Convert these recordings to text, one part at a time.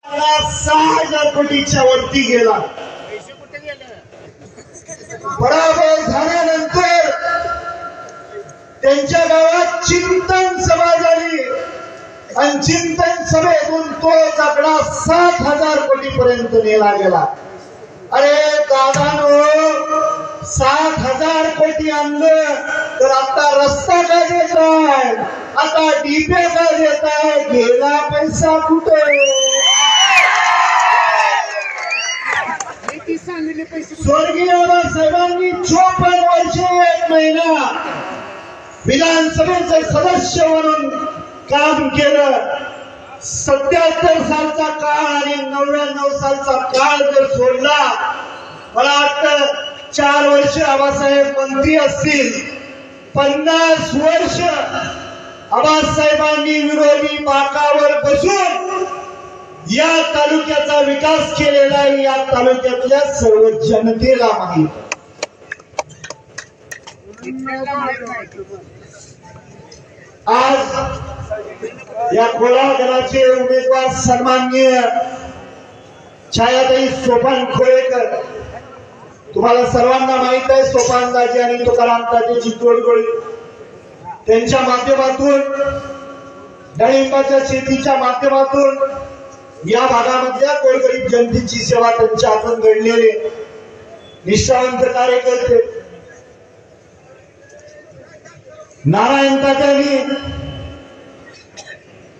6,000 कोटीच्या वरती गेला. पराभव झाल्यानंतर त्यांच्या गावात चिंतन सभा झाली आणि चिंतन सभेतून तो आकडा 7,000 कोटी पर्यंत नेला गेला. अरे दादानो, 7,000 कोटी आणलं तर आता रस्ता काय देताय, आता डीपे काय देताय, गेला पैसा कुठे? स्वर्गीय बाबासाहेबांनी 54 वर्षे 1 महिना विधानसभेचे सदस्य म्हणून काम केलं. 77 सालचा काळ आणि 99 सालचा काळ जर सोडला, मला वाटतं 4 वर्ष आबासाहेब मंत्री असतील, 50 वर्ष आबासाहेबांनी विरोधी बाकावर बसून या तालुक्याचा विकास केलेला आहे. या तालुक्यातल्या सर्व जनतेला माहित. आज या कोल्हापुराचे उमेदवार सन्माननीय छायाताई सोपान खोळेकर, तुम्हाला सर्वांना माहित आहे सोपानदाजी आणि तुकारामदाजीची तोडगोळी. त्यांच्या माध्यमातून डाळिंबाच्या शेतीच्या माध्यमातून या भागामधल्या गोरगरीब जनतेची सेवा त्यांच्या हातून घडलेले निष्ठावंत कार्यकर्ते. नारायण तात्यांनी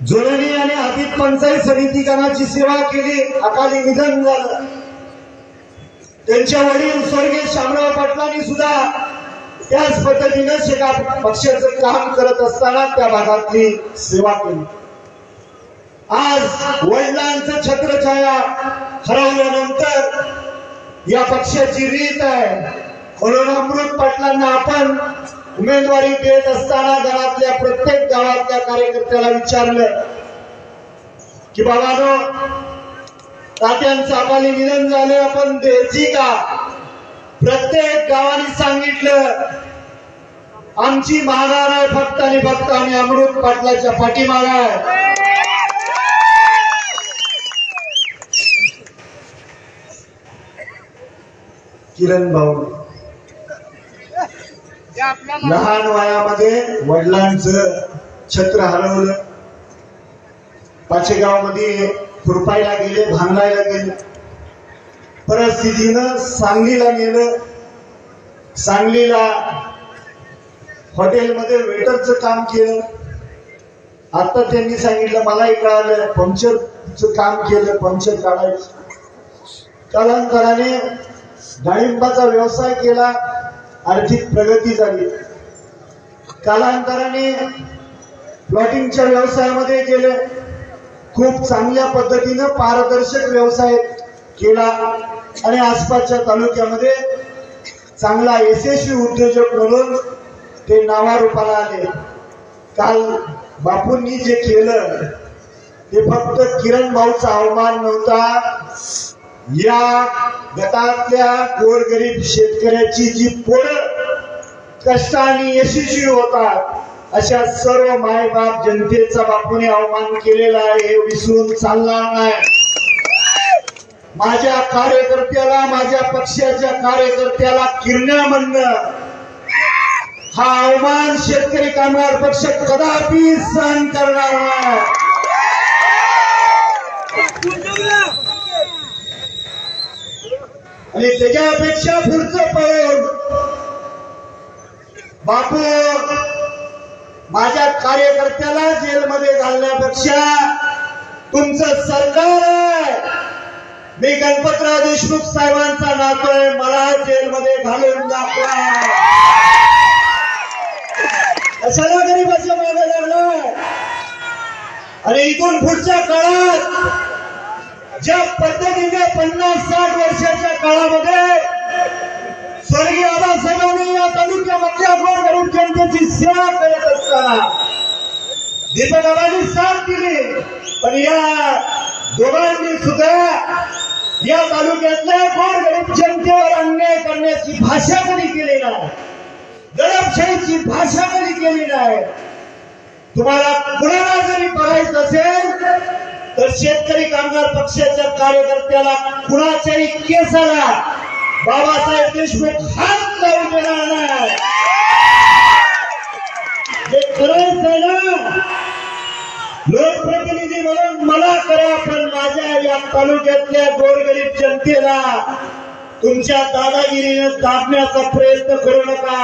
जोडणी आणि आदित पंचायत समिती गणाची सेवा केली, अकाली निधन झालं. त्यांच्या वडील स्वर्गीय शामराव पाटलांनी सुद्धा त्याच पद्धतीने शेका पक्षाचं काम करत असताना त्या भागातली सेवा केली. आज वडिलांचं छत्रछाया हरवल्यानंतर या पक्षाची रीत आहे म्हणून अमृत पाटलांना आपण उमेदवारी देत असताना घरातल्या प्रत्येक गावातल्या कार्यकर्त्याला विचारलं की बाबांनो, तात्यांचं अकाली निधन झाले, आपण द्यायची का? प्रत्येक गावाने सांगितलं आमची माघार आहे फक्त आणि फक्त आम्ही अमृत पाटलाच्या पाठीमागे आहे. किरण भाऊ लहान वयामध्ये वडिलांचं छत्र हरवलं. पाचेगाव मध्ये खुरपायला गेले, भांगायला गेले. परिस्थितीनं सांगलीला नेलं. सांगलीला हॉटेलमध्ये वेटरचं काम केलं. आता त्यांनी सांगितलं, मलाही कळालं, पंक्चरचं काम केलं, पंक्चर काढायचं. कालांतराने डाळिंबाचा व्यवसाय केला, आर्थिक प्रगती झाली. कालांतराने प्लॉटिंगच्या व्यवसायामध्ये गेले, खूप चांगल्या पद्धतीनं पारदर्शक व्यवसाय केला आणि आसपासच्या तालुक्यामध्ये चांगला यशस्वी उद्योजक म्हणून ते नावारूपाला आले. काल बापूंनी जे केलं ते फक्त किरण भाऊचा अवमान नव्हता, या गटातल्या गोरगरीब शेतकऱ्याची जी पोरं कष्टाने यशस्वी होतात अशा सर्व मायबाप जनतेचा बापूने अवमान केलेला आहे, हे विसरून चालणार नाही. माझ्या कार्यकर्त्याला, माझ्या पक्षाच्या कार्यकर्त्याला किरण्या म्हणणं हा अवमान शेतकरी कामगार पक्ष कदापि सहन करणार नाही. आणि त्याच्यापेक्षा पुढचं पाऊल, बापू माझ्या कार्यकर्त्याला जेलमध्ये घालण्यापेक्षा तुमचं सरकार आहे, मी गणपतराव देशमुख साहेबांचा नातो आहे, मला जेलमध्ये घालून दाखवा. कशाला गरीबाच्या मागे लागलाय? आणि इथून पुढच्या काळात ज्या पद्धतीने 50-60 वर्षाच्या काळामध्ये स्वर्गीय आबासाहेबांनी या तालुक्यामधल्या गोरगरीब जनतेची सेवा करत असताना दीपक आबांनी साथ दिली, पण या दोघांनी सुद्धा या तालुक्यातल्या गोरगरीब जनतेवर अन्याय करण्याची भाषा कधी केली नाही, दडपशाहीची भाषा कधी केली नाही. तुम्हाला कुणाला जरी बघायचं असेल तर शेतकरी कामगार पक्षाच्या कार्यकर्त्याला कुणाच्याही केसाला बाबासाहेब देशमुख हात लावून देणार नाही. जे करायचं आहे ना, लोकप्रतिनिधी म्हणून मला करा, पण माझ्या या तालुक्यातल्या गोरगरीब जनतेला तुमच्या दादागिरीने दाबण्याचा प्रयत्न करू नका.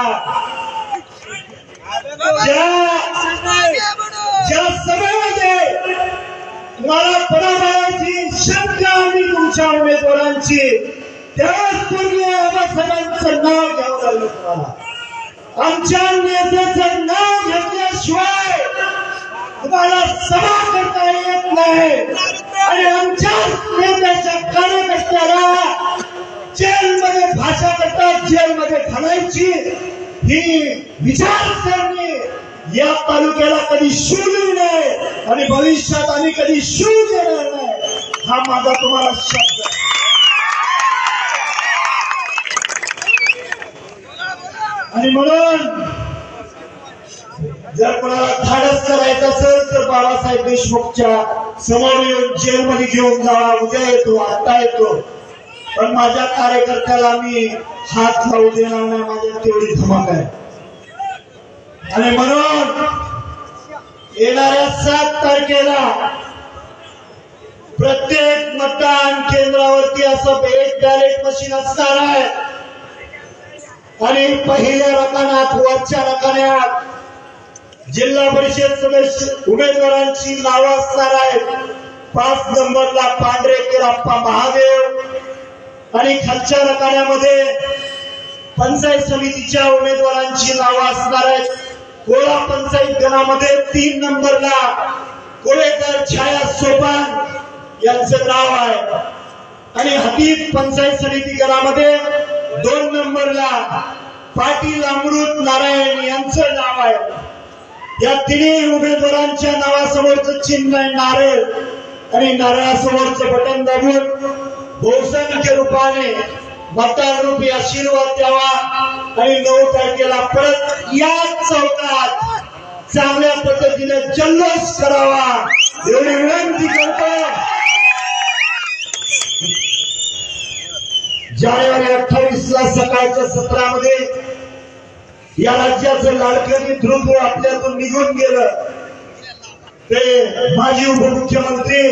ज्या सभेमध्ये तुम्हाला पराभवाची शंका आणि तुमच्या उमेदवारांची, त्याच पूर्वी आबासाहेबांचं नाव घ्यावं लागलं तुम्हाला. आमच्या नेत्याचं नाव घेतल्याशिवाय तुम्हाला सभा करता येत नाही. आणि आमच्या नेत्याच्या कार्यकर्त्याला जेलमध्ये भाषा करता जेलमध्ये घालायची ही विचारसरणी या तालुक्याला कधी शिवली नाही आणि भविष्यात आम्ही कधी शिवू देणार नाही. हा माझा तुम्हाला शब्द आहे. आणि म्हणून जर कोणाला धाडस करायचं असेल तर बाळासाहेब देशमुखच्या समोर येऊन जेलमध्ये घेऊन जावा. उद्या येतो, आता येतो, पण माझ्या कार्यकर्त्याला मी हात लावू देणार नाही. माझ्या तेवढी धमक आहे. आणि म्हणून येणाऱ्या 7 तारखेला प्रत्येक मतदान केंद्रावरती असं एक बॅलेट मशीन असणार आहे. आणि पहिल्या रकान्यात, वरच्या रकान्यात जिल्हा परिषद सदस्य उमेदवारांची नावं असणार आहेत. 5 नंबरला पांढरे किराप्पा महादेव आणि खालच्या रकान्यामध्ये पंचायत समितीच्या उमेदवारांची नावं असणार आहेत. कोळा पंचायत गणामध्ये 3 नंबरला कोळेकर छाया सोपान यांचं नाव आहे. आणि हतीत पंचायत समिती गणामध्ये 2 नंबरला पाटील अमृत नारायण यांचं नाव आहे. या तिन्ही उमेदवारांच्या नावासमोरचं चिन्ह आहे नारळ. आणि नारळासमोरचं बटन दाबून बहुसंख्य रूपाने मतदानरूपी आशीर्वाद द्यावा. आणि 9 तारखेला परत याच चौकात चांगल्या पद्धतीने जल्लोष करावा एवढी विनंती करतो. जानेवारी 28ला सकाळच्या सत्रामध्ये या राज्याचं लाडकं नेतृत्व आपल्यातून निघून गेलं. ते माजी उपमुख्यमंत्री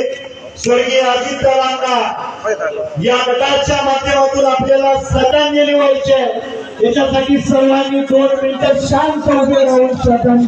स्वर्गीय अजितदादांना या गटाच्या माध्यमातून आपल्याला श्रद्धांजली व्हायची. याच्यासाठी सर्वांनी 2 मिनिटं शांत उभे राहून श्रद्धांजली